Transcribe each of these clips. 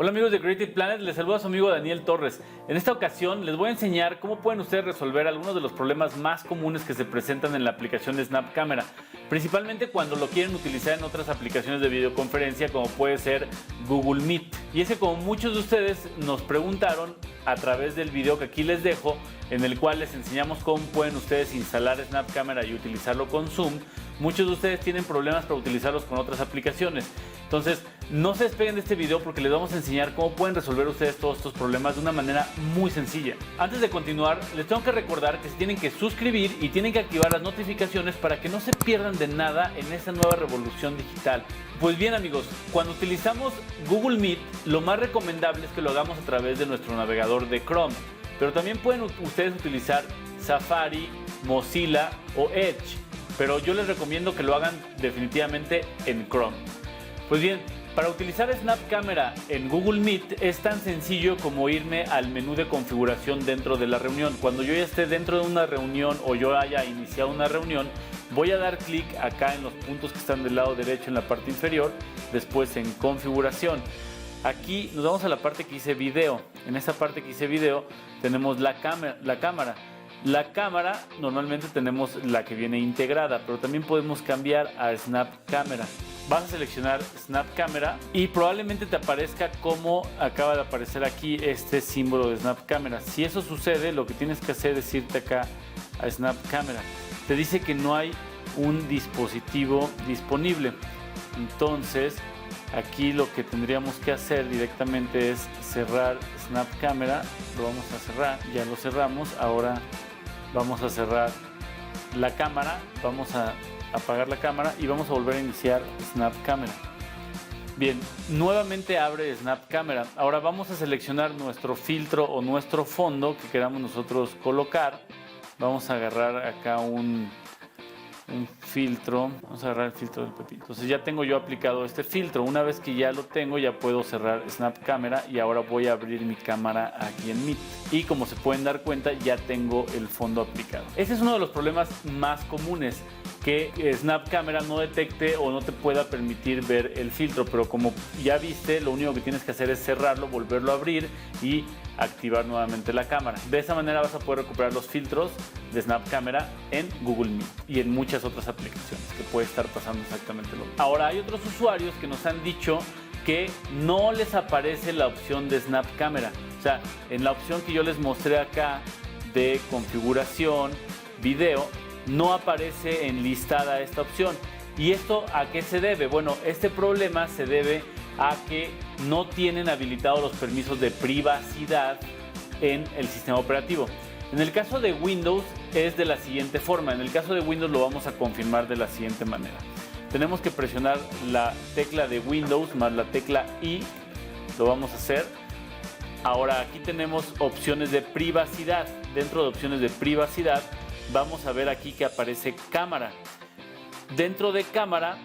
Hola amigos de Creative Planet, les saluda a su amigo Daniel Torres. En esta ocasión les voy a enseñar cómo pueden ustedes resolver algunos de los problemas más comunes que se presentan en la aplicación de Snap Camera, principalmente cuando lo quieren utilizar en otras aplicaciones de videoconferencia como puede ser Google Meet. Y es que como muchos de ustedes nos preguntaron a través del video que aquí les dejo, en el cual les enseñamos cómo pueden ustedes instalar Snap Camera y utilizarlo con Zoom, muchos de ustedes tienen problemas para utilizarlos con otras aplicaciones. Entonces, no se despeguen de este video porque les vamos a enseñar cómo pueden resolver ustedes todos estos problemas de una manera muy sencilla. Antes de continuar, les tengo que recordar que se tienen que suscribir y tienen que activar las notificaciones para que no se pierdan de nada en esta nueva revolución digital. Pues bien amigos, cuando utilizamos Google Meet, lo más recomendable es que lo hagamos a través de nuestro navegador de Chrome. Pero también pueden ustedes utilizar Safari, Mozilla o Edge. Pero yo les recomiendo que lo hagan definitivamente en Chrome. Pues bien, para utilizar Snap Camera en Google Meet es tan sencillo como irme al menú de configuración dentro de la reunión. Cuando yo ya esté dentro de una reunión o yo haya iniciado una reunión, voy a dar clic acá en los puntos que están del lado derecho en la parte inferior, después en configuración. Aquí nos vamos a la parte que dice video. En esta parte que dice video tenemos la cámara. La cámara normalmente tenemos la que viene integrada, pero también podemos cambiar a Snap Camera. Vas a seleccionar Snap Camera y probablemente te aparezca como acaba de aparecer aquí este símbolo de Snap Camera. Si eso sucede, lo que tienes que hacer es irte acá a Snap Camera. Te dice que no hay un dispositivo disponible. Entonces, aquí lo que tendríamos que hacer directamente es cerrar Snap Camera. Lo vamos a cerrar, ya lo cerramos. Ahora vamos a cerrar la cámara, vamos a apagar la cámara y vamos a volver a iniciar Snap Camera. Bien, nuevamente abre Snap Camera. Ahora vamos a seleccionar nuestro filtro o nuestro fondo que queramos nosotros colocar. Vamos a agarrar acá un filtro, vamos a agarrar el filtro del pepito. Entonces ya tengo yo aplicado este filtro. Una vez que ya lo tengo, ya puedo cerrar Snap Camera y ahora voy a abrir mi cámara aquí en Meet. Y como se pueden dar cuenta, ya tengo el fondo aplicado. Este es uno de los problemas más comunes, que Snap Camera no detecte o no te pueda permitir ver el filtro, pero como ya viste, lo único que tienes que hacer es cerrarlo, volverlo a abrir y activar nuevamente la cámara. De esa manera vas a poder recuperar los filtros de Snap Camera en Google Meet y en muchas otras aplicaciones que puede estar pasando exactamente lo mismo. Ahora hay otros usuarios que nos han dicho que no les aparece la opción de Snap Camera. O sea, en la opción que yo les mostré acá de configuración, video, no aparece enlistada esta opción. ¿Y esto a qué se debe? Bueno, este problema se debe a que no tienen habilitados los permisos de privacidad en el sistema operativo. En el caso de Windows es de la siguiente forma. En el caso de Windows lo vamos a confirmar de la siguiente manera. Tenemos que presionar la tecla de Windows más la tecla I. Lo vamos a hacer. Ahora aquí tenemos opciones de privacidad. Dentro de opciones de privacidad vamos a ver aquí que aparece cámara. Dentro de cámara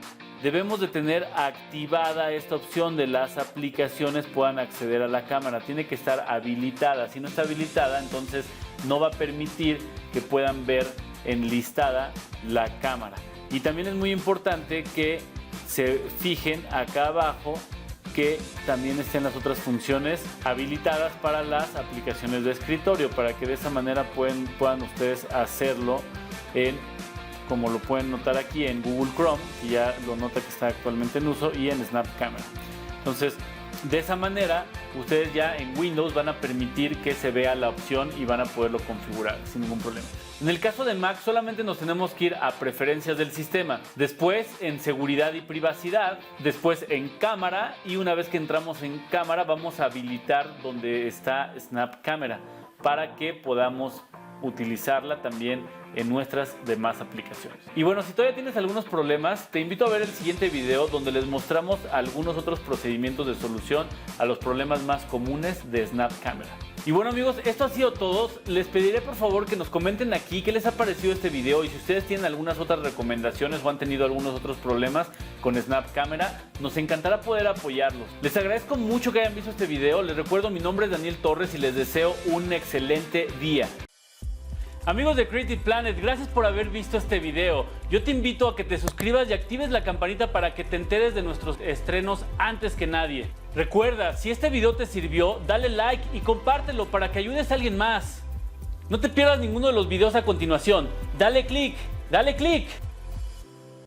debemos de tener activada esta opción de las aplicaciones puedan acceder a la cámara. Tiene que estar habilitada. Si no está habilitada, entonces no va a permitir que puedan ver enlistada la cámara. Y también es muy importante que se fijen acá abajo que también estén las otras funciones habilitadas para las aplicaciones de escritorio, para que de esa manera puedan ustedes hacerlo como lo pueden notar aquí en Google Chrome, que ya lo nota que está actualmente en uso, y en Snap Camera. Entonces, de esa manera, ustedes ya en Windows van a permitir que se vea la opción y van a poderlo configurar sin ningún problema. En el caso de Mac solamente nos tenemos que ir a preferencias del sistema, después en seguridad y privacidad, después en cámara, y una vez que entramos en cámara vamos a habilitar donde está Snap Camera para que podamos utilizarla también en nuestras demás aplicaciones. Y bueno, si todavía tienes algunos problemas, te invito a ver el siguiente video donde les mostramos algunos otros procedimientos de solución a los problemas más comunes de Snap Camera. Y bueno amigos, esto ha sido todo. Les pediré por favor que nos comenten aquí qué les ha parecido este video y si ustedes tienen algunas otras recomendaciones o han tenido algunos otros problemas con Snap Camera, nos encantará poder apoyarlos. Les agradezco mucho que hayan visto este video. Les recuerdo, mi nombre es Daniel Torres y les deseo un excelente día. Amigos de Creative Planet, gracias por haber visto este video. Yo te invito a que te suscribas y actives la campanita para que te enteres de nuestros estrenos antes que nadie. Recuerda, si este video te sirvió, dale like y compártelo para que ayudes a alguien más. No te pierdas ninguno de los videos a continuación. Dale click, dale click.